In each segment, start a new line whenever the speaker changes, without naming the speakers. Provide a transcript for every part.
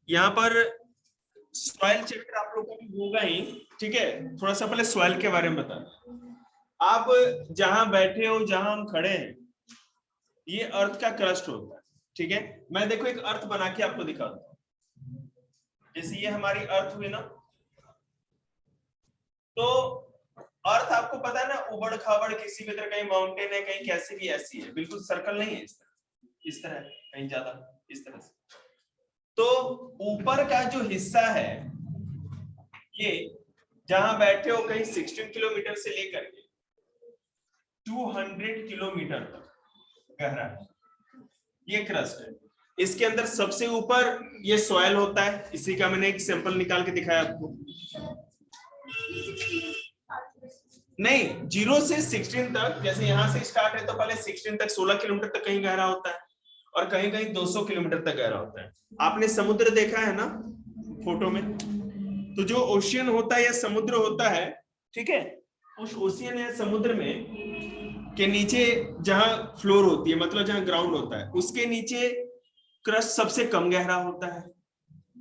यहाँ पर soil chapter आप लोग का भी होगा ही, ठीक है। थोड़ा सा पहले सॉइल के बारे में बता। आप जहां बैठे हो, जहां हम खड़े हैं, ये अर्थ का क्रस्ट होता है, ठीक है। मैं देखो एक अर्थ बना के आपको दिखाता हूँ। जैसे ये हमारी अर्थ हुई ना, तो अर्थ आपको पता है ना, उबड़ खाबड़ किसी भी तरह, कहीं माउंटेन है, कहीं कैसी भी ऐसी है, बिल्कुल सर्कल नहीं है इस तरह कहीं ज्यादा इस तरह से। तो ऊपर का जो हिस्सा है, ये जहां बैठे हो कहीं 16 किलोमीटर से लेकर के 200 किलोमीटर तक गहरा है, ये क्रस्ट है। इसके अंदर सबसे ऊपर ये सॉइल होता है, इसी का मैंने एक सैंपल निकाल के दिखाया आपको। नहीं, 0 से 16 तक, जैसे यहां से स्टार्ट है तो पहले 16 तक 16 किलोमीटर तक कहीं गहरा होता है, और कहीं कहीं 200 किलोमीटर तक गहरा होता है। आपने समुद्र देखा है ना फोटो में, तो जो ओशियन होता है या समुद्र होता है, ठीक है, उस ओशियन या समुद्र में के नीचे जहां फ्लोर होती है, मतलब जहां ग्राउंड होता है, उसके नीचे क्रस्ट सबसे कम गहरा होता है,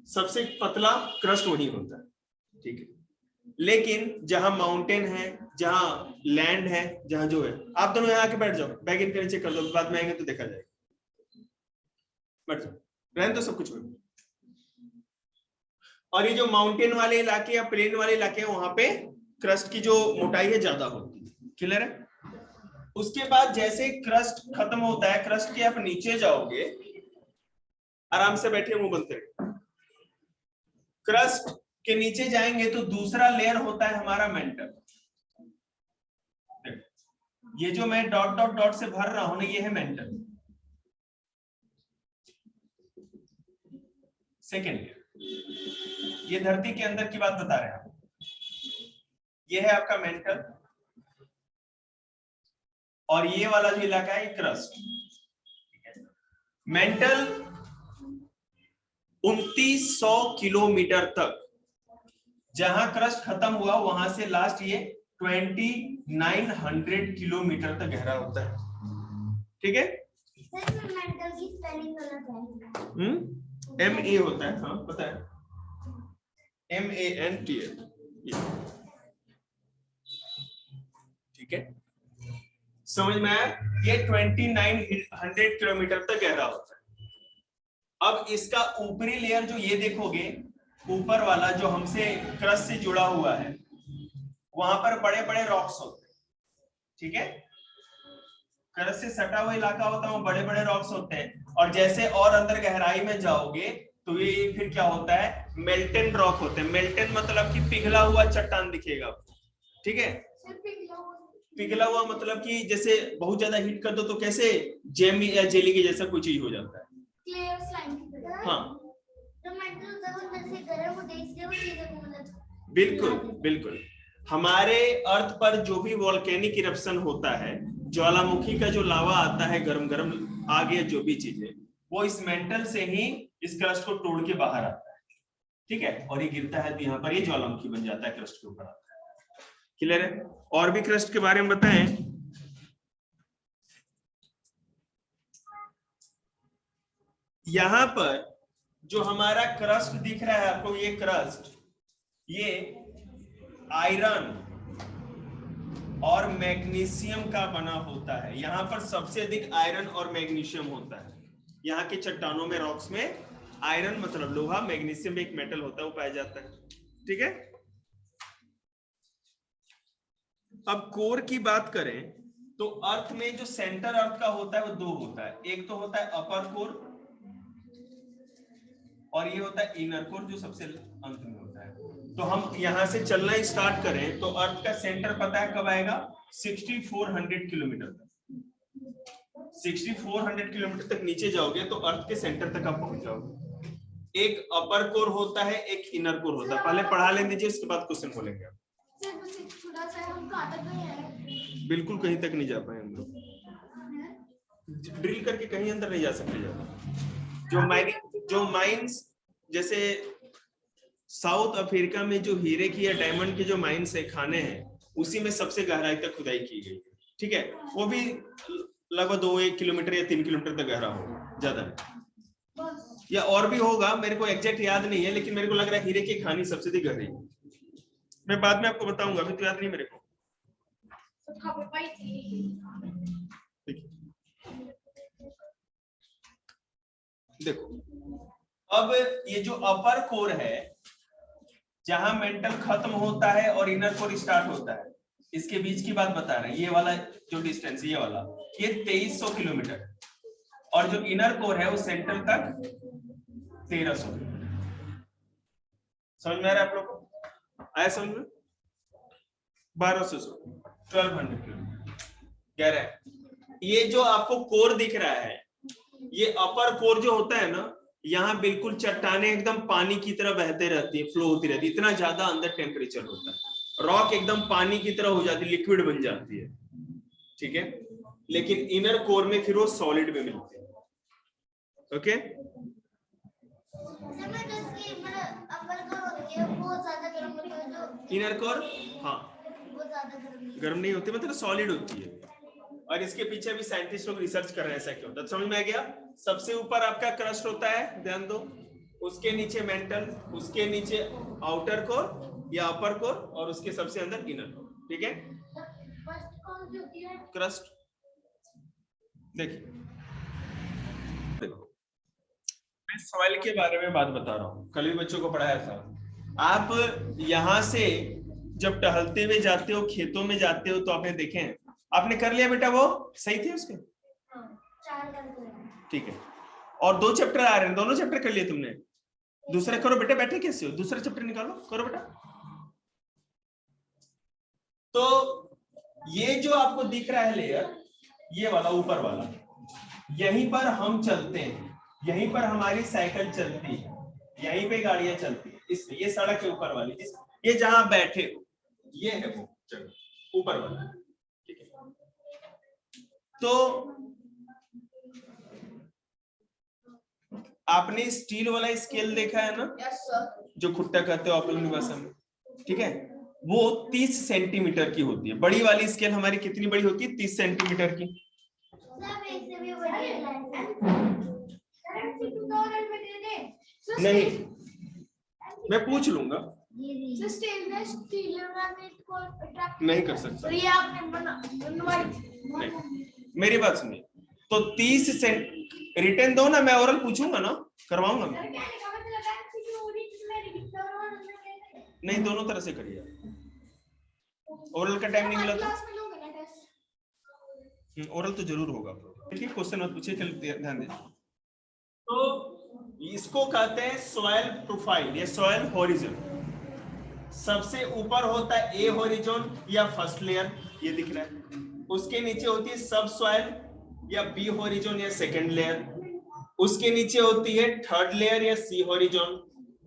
सबसे पतला क्रस्ट वही होता है, ठीक है। लेकिन जहां माउंटेन है, जहां लैंड है, जहां जो है, आप दोनों यहाँ आके बैठ जाओ, बैग इनके नीचे कर दो, बाद में आएंगे तो देखा जाएगा। बैठ जाओ, रहने तो सब कुछ में। और ये जो माउंटेन वाले इलाके या प्लेन वाले इलाके हैं, वहां पे क्रस्ट की जो मोटाई है ज्यादा होती है, क्लियर है। उसके बाद जैसे क्रस्ट खत्म होता है, क्रस्ट के आप नीचे जाओगे, आराम से बैठे मुंह बंद करके, क्रस्ट के नीचे जाएंगे तो दूसरा लेयर होता है हमारा मेंटल। ये जो मैं डॉट डॉट डॉट से भर रहा हूं ना, ये है मेंटल। सेकेंड लेयर, ये धरती के अंदर की बात बता रहे हैं, ये है आपका मेंटल, और ये वाला जो इलाका है क्रस्ट। मेंटल 2900 किलोमीटर तक, जहां क्रस्ट खत्म हुआ वहां से लास्ट ये 2900 किलोमीटर तक गहरा होता है, ठीक है। मेंटल की स्पेलिंग गलत है। MA होता है, हाँ पता है, MANTL, ठीक है, समझ में आया। ये 2900 किलोमीटर तक गहरा होता है। अब इसका ऊपरी लेयर जो ये देखोगे, ऊपर वाला जो हमसे क्रस्ट से जुड़ा हुआ है, वहां पर बड़े बड़े रॉक्स होते हैं, ठीक है। क्रस्ट से सटा हुआ इलाका होता है, वो बड़े बड़े रॉक्स होते हैं, और जैसे और अंदर गहराई में जाओगे तो ये फिर क्या होता है, मेल्टेन रॉक होते हैं। मेल्टेन मतलब कि पिघला हुआ चट्टान दिखेगा, ठीक है। पिघला हुआ मतलब कि जैसे बहुत ज्यादा हीट कर दो तो कैसे जेम या जेली के जैसा कुछ चीज हो जाता है। हाँ बिल्कुल बिल्कुल। हमारे अर्थ पर जो भी वोल्केनिक इरप्शन होता है, ज्वालामुखी का जो लावा आता है, गरम गरम आग या जो भी चीजें, वो इस मेंटल से ही इस क्रस्ट को तोड़ के बाहर आता है, ठीक है, और ये गिरता है तो यहाँ पर ये ज्वालामुखी बन जाता है, क्रस्ट के ऊपर आता है, क्लियर है। और भी क्रस्ट के बारे में बताएं। यहां पर जो हमारा क्रस्ट दिख रहा है आपको, ये क्रस्ट, ये आयरन और मैग्नीशियम का बना होता है। यहां पर सबसे अधिक आयरन और मैग्नीशियम होता है। यहाँ के चट्टानों में, रॉक्स में आयरन मतलब लोहा, मैग्नीशियम एक मेटल होता है, वो पाया जाता है, ठीक है। अब कोर की बात करें तो अर्थ में जो सेंटर अर्थ का होता है वो दो होता है, एक तो होता है अपर कोर, और ये होता है इनर कोर जो सबसे अंत में होता है। तो हम यहां से चलना स्टार्ट करें तो अर्थ का सेंटर पता है कब आएगा, 6400 किलोमीटर तक। 6400 किलोमीटर तक नीचे जाओगे तो अर्थ के सेंटर तक आप पहुंच जाओगे। एक अपर कोर होता है, एक इनर कोर होता है, पहले पढ़ा लेने दीजिए, उसके बाद क्वेश्चन बोलेंगे। बिल्कुल कहीं तक नहीं जा पाए हम लोग, ड्रिल करके कहीं अंदर नहीं जा सकते ज्यादा। जो माइंस जैसे साउथ अफ्रीका में जो हीरे की या डायमंड के जो माइंस है, खाने हैं, उसी में सबसे गहराई तक खुदाई की गई, ठीक है। वो भी लगभग 2-1 किलोमीटर या 3 किलोमीटर तक गहरा होगा, ज्यादा नहीं। या और भी होगा, मेरे को एग्जैक्ट याद नहीं है, लेकिन मेरे को लग रहा है हीरे की खानी सबसे अधिक गहरी। मैं बाद में आपको बताऊंगा, अभी तो याद नहीं मेरे को। देखो अब ये जो अपर कोर है, जहां मेंटल खत्म होता है और इनर कोर स्टार्ट होता है, इसके बीच की बात बता रहे हैं। ये वाला जो डिस्टेंस, ये वाला, ये 2300 किलोमीटर, और जो इनर कोर है वो सेंट्रल तक 1300। समझ में आ रहा है आप लोग को? आया समझ में? 1200 1200 किलोमीटर कह रहा है। ये जो आपको कोर दिख रहा है, ये अपर कोर जो होता है ना, यहाँ बिल्कुल चट्टाने एकदम पानी की तरह बहते रहती है, फ्लो होती रहती है, इतना ज्यादा अंदर टेम्परेचर होता है, रॉक एकदम पानी की तरह हो जाती है, लिक्विड बन जाती है, ठीक है। लेकिन इनर कोर में फिर वो सॉलिड में मिलते हैं। ओके, इनर कोर हाँ गर्म नहीं होती, मतलब सॉलिड होती है। और इसके पीछे भी साइंटिस्ट लोग रिसर्च कर रहे हैं ऐसा क्यों होता है। समझ में आ गया? सबसे ऊपर आपका क्रस्ट होता है, ध्यान दो, उसके नीचे मेंटल, उसके नीचे आउटर कोर या अपर कोर, और उसके सबसे अंदर इनर कोर, ठीक है। क्रस्ट देखिए, मैं सॉइल के बारे में बात बता रहा हूँ, कल भी बच्चों को पढ़ाया था। आप यहां से जब टहलते हुए जाते हो, खेतों में जाते हो, तो आपने देखे हैं, आपने कर लिया बेटा, वो सही थे उसके? ठीक है। और 2 चैप्टर आ रहे हैं, दोनों चैप्टर कर लिए तुमने? दूसरा करो बेटा, बैठे कैसे हो? दूसरा चैप्टर निकालो, करो बेटा। तो ये जो आपको दिख रहा है लेयर, ये वाला ऊपर वाला, यहीं पर हम चलते हैं, यहीं पर हमारी साइकिल चलती है, यहीं पे गाड़ियां चलती है, इसमें। ये सड़क के ऊपर वाली, ये जहां बैठे हो, ये है वो जगह ऊपर वाला, ठीक है। तो आपने स्टील वाला स्केल देखा है ना? yes, जो खुट्टा कहते हो आप लोग भाषा में, ठीक है, वो 30 सेंटीमीटर की होती है। बड़ी वाली स्केल हमारी कितनी बड़ी होती है? 30 सेंटीमीटर की। नहीं, मैं पूछ लूंगा, नहीं कर सकता। नहीं, मेरी बात सुनिए, तो 30 सेंट रिटर्न दो ना, मैं ओरल पूछूंगा ना, करवाऊंगा मैं। नहीं, दोनों तरह से करिए, ओरल का टाइम नहीं मिला था। ओरल तो जरूर होगा, देखिए क्वेश्चन मत पूछिए, चल ध्यान दे। तो इसको कहते हैं सॉइल प्रोफाइल या सॉइल हॉरिजन। सबसे ऊपर होता है ए हॉरिजन या फर्स्ट लेयर, ये दिख रहा है। उसके नीचे होती है सब सॉइल या बी हॉरिजन या सेकंड लेयर। उसके नीचे होती है थर्ड लेयर या सी हॉरिजन,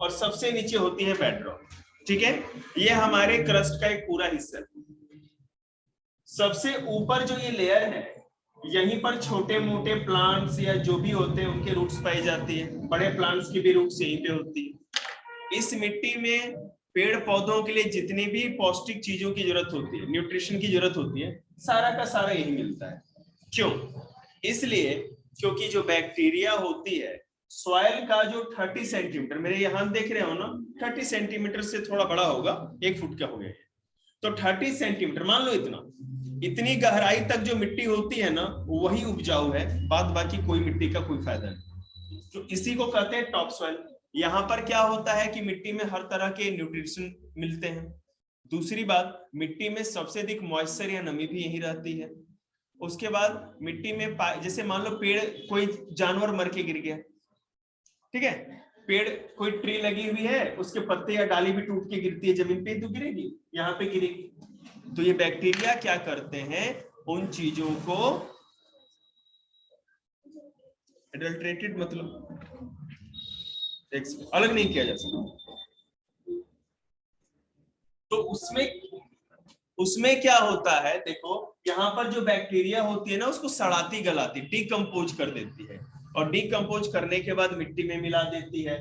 और सबसे नीचे होती है बेडरॉक, ठीक है। ये हमारे क्रस्ट का एक पूरा हिस्सा है। सबसे ऊपर जो ये लेयर है, यहीं पर छोटे मोटे प्लांट्स या जो भी होते हैं उनके रूट्स पाई जाती है। बड़े प्लांट्स की भी रूट्स यहीं पे होती है। इस मिट्टी में पेड़ पौधों के लिए जितनी भी पौष्टिक चीजों की जरूरत होती है, न्यूट्रिशन की जरूरत होती है, सारा का सारा यही मिलता है। क्यों? इसलिए क्योंकि जो बैक्टीरिया होती है, सॉइल का जो 30 सेंटीमीटर, मेरे यहाँ देख रहे हो ना, 30 सेंटीमीटर से थोड़ा बड़ा होगा, 1 फुट का हो गया, तो 30 सेंटीमीटर मान लो, इतनी गहराई तक जो मिट्टी होती है ना, वही उपजाऊ है, बाद बाकी कोई मिट्टी का कोई फायदा नहीं। तो इसी को कहते हैं टॉप सॉइल। यहाँ पर क्या होता है कि मिट्टी में हर तरह के न्यूट्रिशन मिलते हैं। दूसरी बात, मिट्टी में सबसे अधिक मॉइस्चर या नमी भी यही रहती है। उसके बाद मिट्टी में जैसे मान लो पेड़, कोई जानवर मर के गिर गया, ठीक है, पेड़ कोई ट्री लगी हुई है, उसके पत्ते या डाली भी टूट के गिरती है जमीन पे, तो गिरेगी, यहाँ पे गिरेगी। तो ये बैक्टीरिया क्या करते हैं, उन चीजों को एडल्ट्रेटेड, मतलब अलग नहीं किया जा सकता। तो उसमें क्या होता है, देखो यहाँ पर जो बैक्टीरिया होती है ना, उसको सड़ाती गलाती, डिकम्पोज कर देती है, और डिकम्पोज करने के बाद मिट्टी में मिला देती है।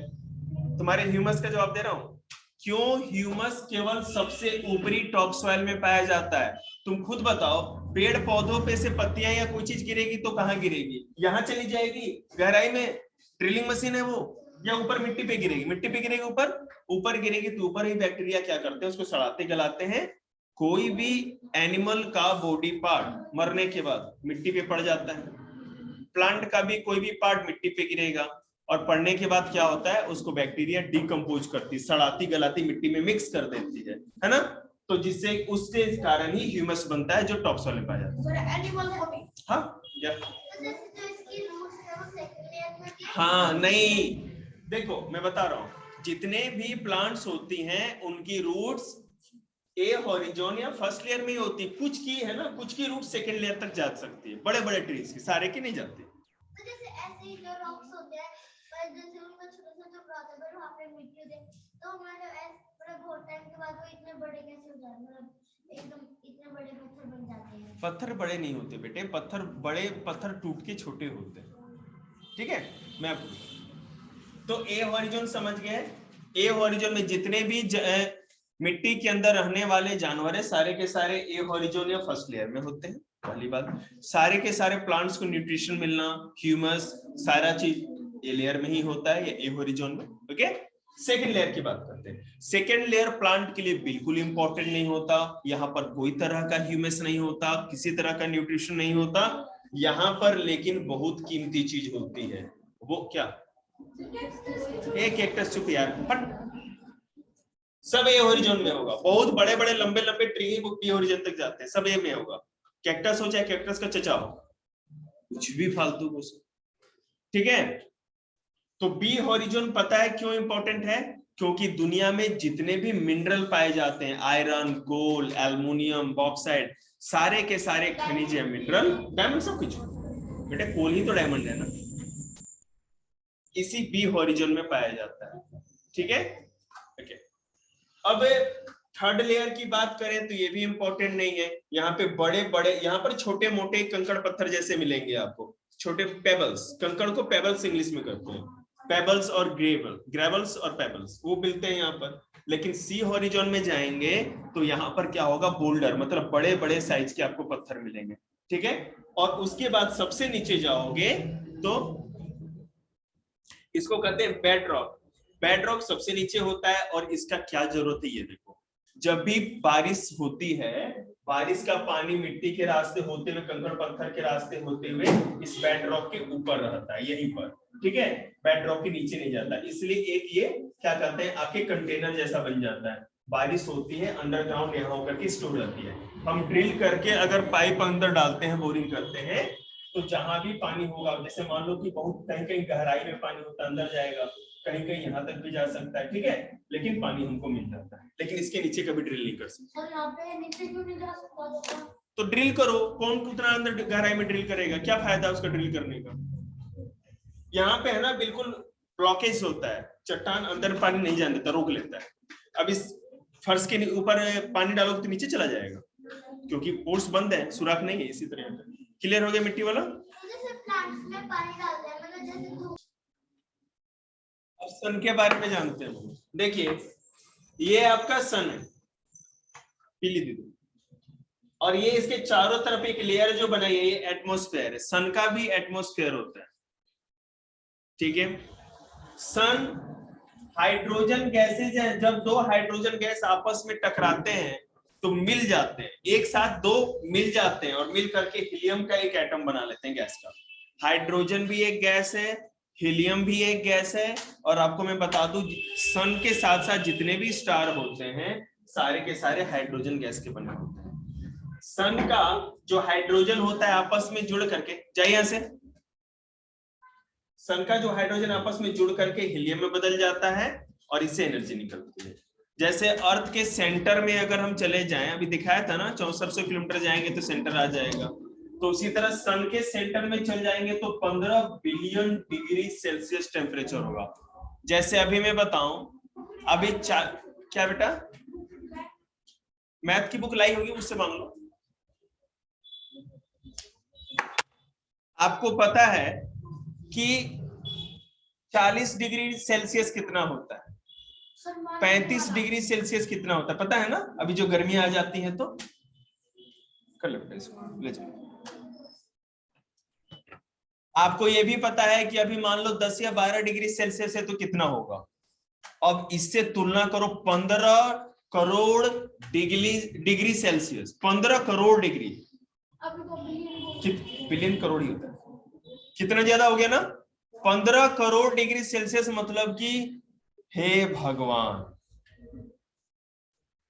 तुम्हारे ह्यूमस का जवाब दे रहा हूं। क्यों ह्यूमस केवल सबसे ऊपरी टॉप सॉइल में पाया जाता है? तुम खुद बताओ, पेड़ पौधों पे से पत्तियां या कोई चीज गिरेगी तो कहाँ गिरेगी? यहाँ चली जाएगी गहराई में, ड्रिलिंग मशीन है वो, या ऊपर मिट्टी पे गिरेगी, मिट्टी पे गिरेगी, ऊपर गिरेगी, तो ऊपर ही बैक्टीरिया क्या करते हैं, उसको सड़ाते गलाते हैं। कोई भी एनिमल का बॉडी पार्ट मरने के बाद मिट्टी पे पड़ जाता है, प्लांट का भी कोई भी पार्ट मिट्टी पे गिरेगा, और पड़ने के बाद क्या होता है, उसको बैक्टीरिया डिकम्पोज करती, सड़ाती गलाती मिट्टी में मिक्स कर देती है ना, तो जिससे उसके कारण ही ह्यूमस बनता है, जो टॉपसॉइल में पाया जाता है। हाँ या हाँ नहीं, देखो मैं बता रहा हूँ, जितने भी प्लांट्स होती हैं उनकी रूट्स ए हॉरिजॉन या फर्स्ट लेयर में ही होती है, कुछ की है ना, कुछ की रूट सेकंड लेयर तक जा सकती है, बड़े बड़े ट्रीज की, सारे की नहीं जाती। तो जैसे ऐसे ही जो रॉक्स होते हैं, पर जैसे उनका छोटा-सा टुकड़ा होता है, पर वहां पे मिट्टी होती है, तो हमारे ऐसे बहुत टाइम के बाद वो इतने बड़े कैसे हो जाते हैं, मतलब एकदम इतने बड़े पत्थर बन जाते हैं। पत्थर बड़े नहीं होते बेटे, पत्थर टूट के छोटे होते हैं, ठीक है। मैं तो ए हॉरिजॉन समझ गए, ए हॉरिजॉन में जितने भी मिट्टी के अंदर रहने वाले जानवर है, सारे के सारे ए हॉरिजॉन या फर्स्ट लेयर में होते हैं। पहली बात, सारे के सारे प्लांट्स को न्यूट्रिशन मिलना, ह्यूमस, सारा चीज ए लेयर में ही होता है, या ए हॉरिजॉन में। ओके, सेकंड लेयर की बात करते हैं। सेकंड लेयर प्लांट के लिए बिल्कुल इंपॉर्टेंट नहीं होता, यहाँ पर कोई तरह का ह्यूमस नहीं होता, किसी तरह का न्यूट्रिशन नहीं होता यहाँ पर, लेकिन बहुत कीमती चीज होती है। वो क्या? एक कैक्टस, चुप यार, सब ए हॉरिजॉन में होगा, बहुत बड़े बड़े लंबे लंबे ट्री बी हॉरिजॉन तक जाते हैं, सब ए में होगा। कैक्टस हो चाहे कैक्टस का चचा हो, कुछ भी फालतू कुछ, ठीक है। तो बी हॉरिजॉन पता है क्यों इंपॉर्टेंट है? क्योंकि दुनिया में जितने भी मिनरल पाए जाते हैं, आयरन, गोल्ड, एल्युमिनियम, बॉक्साइट, सारे के सारे खनिज है, मिनरल, डायमंड, सब कुछ। बेटे कोल ही तो डायमंड है ना, इसी बी हॉरिजॉन में पाया जाता है, ठीक है। ओके, अब थर्ड लेयर की बात करें तो ये भी इंपॉर्टेंट नहीं है। यहाँ पे बड़े बड़े, यहाँ पर छोटे मोटे कंकड़ पत्थर जैसे मिलेंगे आपको, छोटे पेबल्स, कंकड़ को पेबल्स इंग्लिश में कहते हैं, पेबल्स और ग्रेवल्स और पेबल्स, वो मिलते हैं यहाँ पर। लेकिन सी हॉरिजॉन में जाएंगे तो यहाँ पर क्या होगा, बोल्डर, मतलब बड़े बड़े साइज के आपको पत्थर मिलेंगे, ठीक है। और उसके बाद सबसे नीचे जाओगे तो इसको कहते हैं बेड रॉक। बेड रॉक सबसे नीचे होता है, और इसका क्या जरूरत है ये देखो, जब भी बारिश होती है, बारिश का पानी मिट्टी के रास्ते होते हुए, कंकड़ पत्थर के रास्ते होते हुए इस बेड रॉक के ऊपर रहता है, यहीं पर, ठीक है। बेड रॉक के नीचे नहीं जाता, इसलिए एक ये क्या कहते हैं, आपके कंटेनर जैसा बन जाता है। बारिश होती है, अंडरग्राउंड यहाँ होकर के स्टोर रहती है। हम ड्रिल करके अगर पाइप अंदर डालते हैं, बोरिंग करते हैं, तो जहां भी पानी होगा, जैसे मान लो कि बहुत कहीं कहीं गहराई में पानी होता है, अंदर जाएगा, कहीं कहीं यहाँ तक भी जा सकता है, ठीक है, लेकिन पानी हमको मिल जाता है। लेकिन इसके नीचे कभी ड्रिल नहीं कर सकते। और यहाँ पे नीचे क्यों नहीं जा सकता? तो ड्रिल करो, कौन कितना अंदर गहराई में ड्रिल करेगा, क्या फायदा उसका ड्रिल करने का। यहाँ पे है ना बिल्कुल ब्लॉकेज होता है, चट्टान अंदर पानी नहीं जाने देता, रोक लेता है। अब इस फर्श के ऊपर पानी डालोगे तो नीचे चला जाएगा, क्योंकि पोर्स बंद है, सुराख नहीं है। इसी तरह क्लियर हो गया मिट्टी वाला। अब सन के बारे में जानते हैं, देखिए ये आपका सन है, पीली दीदी, और ये इसके चारों तरफ एक लेयर जो बनाई है, ये एटमॉस्फेयर है। सन का भी एटमॉस्फेयर होता है, ठीक है। सन हाइड्रोजन गैसेज है, जब दो हाइड्रोजन गैस आपस में टकराते हैं तो मिल जाते हैं, एक साथ दो मिल जाते हैं, और मिल करके हीलियम का एक एटम बना लेते हैं गैस का। हाइड्रोजन भी एक गैस है, हीलियम भी एक गैस है, और आपको मैं बता दूं, सन के साथ साथ जितने भी स्टार होते हैं, सारे के सारे हाइड्रोजन गैस के बने होते हैं। सन का जो हाइड्रोजन होता है आपस में जुड़ करके, जाइए यहां से, सन का जो हाइड्रोजन आपस में जुड़ करके हीलियम में बदल जाता है, और इससे एनर्जी निकलती है। जैसे अर्थ के सेंटर में अगर हम चले जाएं, अभी दिखाया था ना, 6400 किलोमीटर जाएंगे तो सेंटर आ जाएगा, तो उसी तरह सन के सेंटर में चल जाएंगे तो 15 बिलियन डिग्री सेल्सियस टेम्परेचर होगा। जैसे अभी मैं बताऊं, अभी क्या बेटा, मैथ की बुक लाई होगी, उससे मांग लो। आपको पता है कि 40 डिग्री सेल्सियस कितना होता है, 35 डिग्री सेल्सियस कितना होता है, पता है ना। अभी जो गर्मियां आ जाती हैं तो कर लो, इसको ले जाओ। आपको ये भी पता है कि अभी मान लो 10 या 12 डिग्री सेल्सियस है तो कितना होगा। अब इससे तुलना करो 15 crore degree Celsius, 15 crore degree, billion crore ही होता है, कितना ज्यादा हो गया ना, 15 करोड़ डिग्री सेल्सियस, मतलब कि हे भगवान,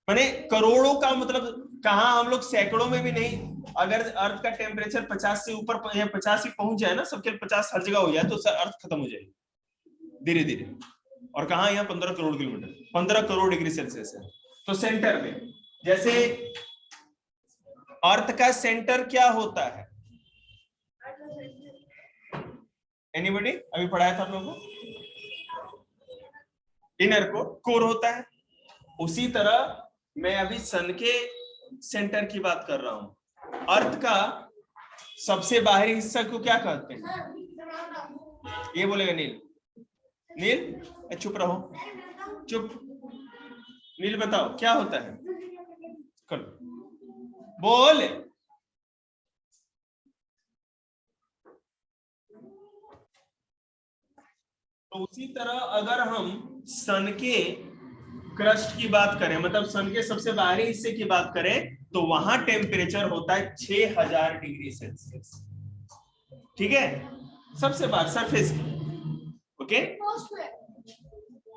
माने करोड़ों का मतलब कहां, हम लोग सैकड़ों में भी नहीं। अगर अर्थ का टेम्परेचर 50 से ऊपर या 50 ही पहुंच जाए ना, सबके 50 हर जगह हो जाए तो अर्थ खत्म हो जाएगी धीरे धीरे। और कहा यहाँ 15 crore kilometre, 15 crore degree Celsius है। तो सेंटर में, जैसे अर्थ का सेंटर क्या होता है, एनीबॉडी अभी पढ़ाया था आप लोगों को, इनर कोर होता है। उसी तरह मैं अभी सन के सेंटर की बात कर रहा हूं। अर्थ का सबसे बाहरी हिस्सा को क्या कहते हैं, ये बोलेगा नील, नील चुप रहो, चुप, नील बताओ क्या होता है, कल बोल। तो उसी तरह अगर हम सन के क्रस्ट की बात करें, मतलब सन के सबसे बाहरी हिस्से की बात करें, तो वहां टेम्परेचर होता है 6000 डिग्री सेल्सियस, ठीक है, सबसे बाहर सरफेस की, ओके।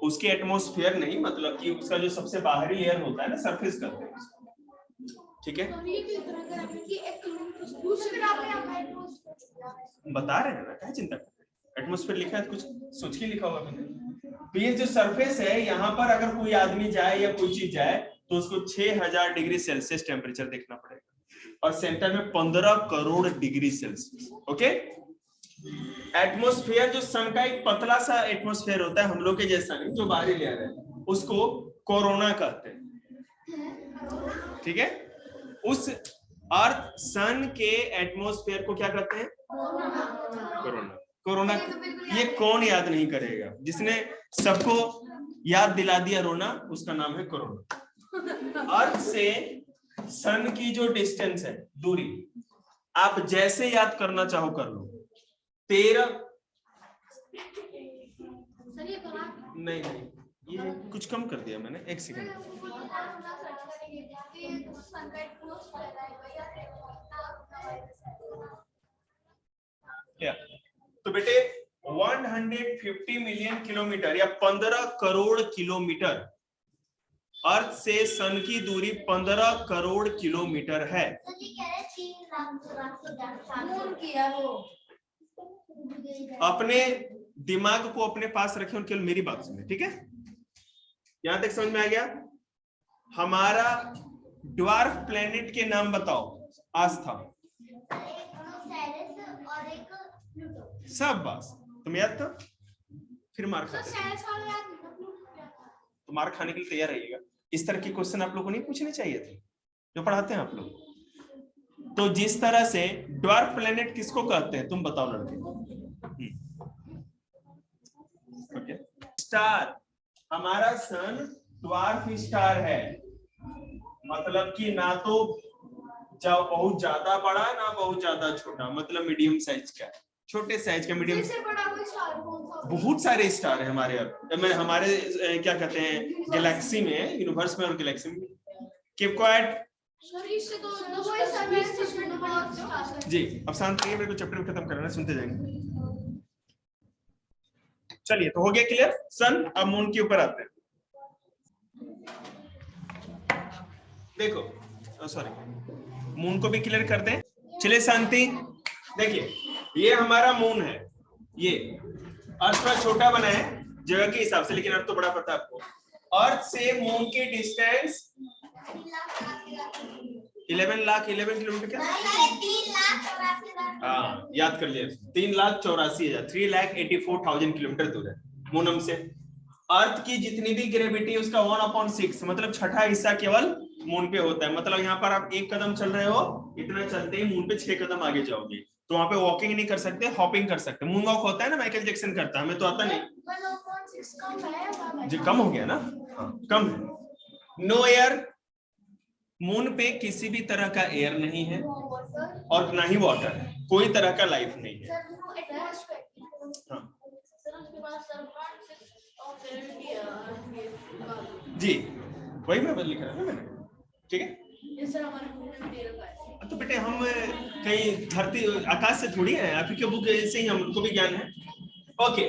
उसके एटमॉस्फेयर नहीं, मतलब कि उसका जो सबसे बाहरी लेयर होता है ना, सरफेस करते हैं, ठीक है। बता रहे हैं ना, क्या चिंता कर रहे हैं, एटमॉस्फेयर लिखा है, कुछ सोच के लिखा हुआ मैंने। तो ये जो सरफेस है, यहाँ पर अगर कोई आदमी जाए या कोई चीज जाए तो उसको 6000 डिग्री सेल्सियस टेम्परेचर देखना पड़ेगा, और सेंटर में 15 crore degree Celsius, okay. Atmosphere जो सन का एक पतला सा एटमॉस्फेयर होता है, हम लोग के जैसा नहीं, जो बाहरी लेयर है, उसको कोरोना कहते हैं, ठीक है। उस अर्थ सन के एटमॉस्फेयर को क्या कहते हैं, कोरोना। कोरोना, ये कौन याद नहीं करेगा, जिसने सबको याद दिला दिया रोना, उसका नाम है कोरोना। अर्थ से सन की जो डिस्टेंस है, दूरी, आप जैसे याद करना चाहो कर लो। 13 नहीं नहीं, ये कुछ कम कर दिया मैंने, एक सेकंड। तो बेटे 150 मिलियन किलोमीटर या 15 करोड़ किलोमीटर, अर्थ से सन की दूरी 15 करोड़ किलोमीटर है। अपने दिमाग को अपने पास रखें और केवल मेरी बात सुने, ठीक है। यहां तक समझ में आ गया। हमारा ड्वार्फ प्लेनेट के नाम बताओ, आस्था, सब बस तुम याद था, फिर मार खाते, तो मार खाने के लिए तैयार रहिएगा। इस तरह के क्वेश्चन आप लोगों को नहीं पूछने चाहिए थे जो पढ़ाते हैं आप लोग। तो जिस तरह से ड्वार्फ प्लेनेट किसको कहते हैं, तुम बताओ लड़के। ओके, स्टार, हमारा सन ड्वार्फ स्टार है, मतलब कि ना तो बहुत ज्यादा बड़ा ना बहुत ज्यादा छोटा, मतलब मीडियम साइज का, छोटे साइज का मीडियम। बहुत सारे स्टार है हमारे हमारे क्या कहते हैं गैलेक्सी में, यूनिवर्स में और गैलेक्सी में। किपक्वाड जी, अब शांत रहिए, मेरे को चैप्टर खत्म करना है, सुनते जाएंगे। चलिए, तो हो गया क्लियर सन। अब मून के ऊपर आते हैं। देखो, सॉरी, मून को भी क्लियर कर दें। चलिए शांति, देखिए ये हमारा मून है, ये अर्थ थोड़ा छोटा बना है जगह के हिसाब से, लेकिन अर्थ तो बड़ा पता है आपको। अर्थ से मून की डिस्टेंस 11 किलोमीटर, क्या? हाँ, याद कर लिया, 3,84,000, 3,84,000 किलोमीटर दूर है मून हमसे। अर्थ की जितनी भी ग्रेविटी उसका 1/6, मतलब छठा हिस्सा केवल मून पे होता है। मतलब यहाँ पर आप 1 कदम चल रहे हो, इतना चलते ही मून पे 6 कदम आगे जाओगे। तो वहां पे वॉकिंग नहीं कर सकते, हॉपिंग कर सकते। मून वॉक होता है ना, माइकल जैक्सन करता है, हमें तो आता नहीं जी, कम हो गया ना, हाँ कम है। नो एयर, मून पे किसी भी तरह का एयर नहीं है और ना ही वाटर है, कोई तरह का लाइफ नहीं है। हाँ जी, वही मैं लिख रहा था मैंने, ठीक है। तो बेटे हम कहीं धरती आकाश से थोड़ी है, आप ही के बुक से ही हमको भी ज्ञान है। ओके,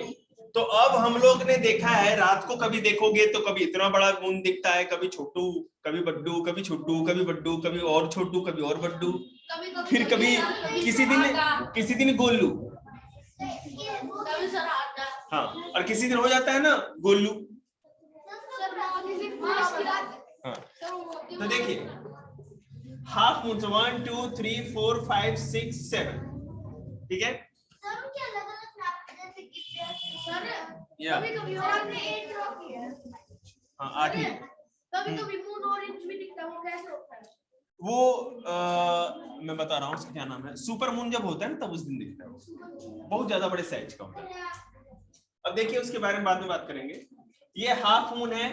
तो अब हम लोग ने देखा है रात को कभी देखोगे तो कभी इतना बड़ा मून दिखता है, कभी छोटू, कभी बड्डू, कभी छोटू, कभी बड्डू, कभी और छोटू, कभी और बड्डू, फिर कभी किसी दिन गोलू, हाँ, और किसी दिन हो जाता है ना गोलू। हाँ, तो देखिए हाफ मून 1 2 3 4 5 6 7, ठीक है। हाँ 8 ही। वो मैं बता रहा हूँ उसका क्या नाम है, सुपर मून जब होता है ना तब उस दिन दिखता है, बहुत ज्यादा बड़े साइज का होता है। अब देखिए उसके बारे में बाद में बात करेंगे। ये हाफ मून है,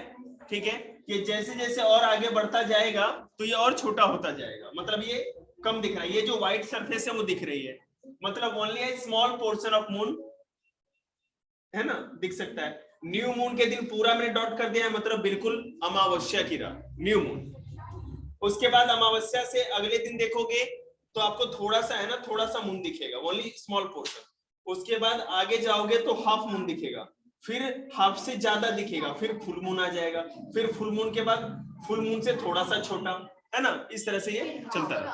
ठीक है। ये जैसे जैसे और आगे बढ़ता जाएगा तो ये और छोटा होता जाएगा, मतलब ये कम दिख रहा है। ये जो व्हाइट सरफेस है वो दिख रही है, मतलब only A small portion of moon है ना, दिख सकता है। न्यू मून के दिन पूरा मैंने डॉट कर दिया है, मतलब बिल्कुल अमावस्या की रात, न्यू मून। उसके बाद अमावस्या से अगले दिन देखोगे तो आपको थोड़ा सा है ना, थोड़ा सा मून दिखेगा, ओनली स्मॉल पोर्शन। उसके बाद आगे जाओगे तो हाफ मून दिखेगा, फिर हाफ से ज्यादा दिखेगा, फिर फुल मून आ जाएगा, फिर फुल मून के बाद फुल मून से थोड़ा सा छोटा, है ना, इस तरह से ये चलता है।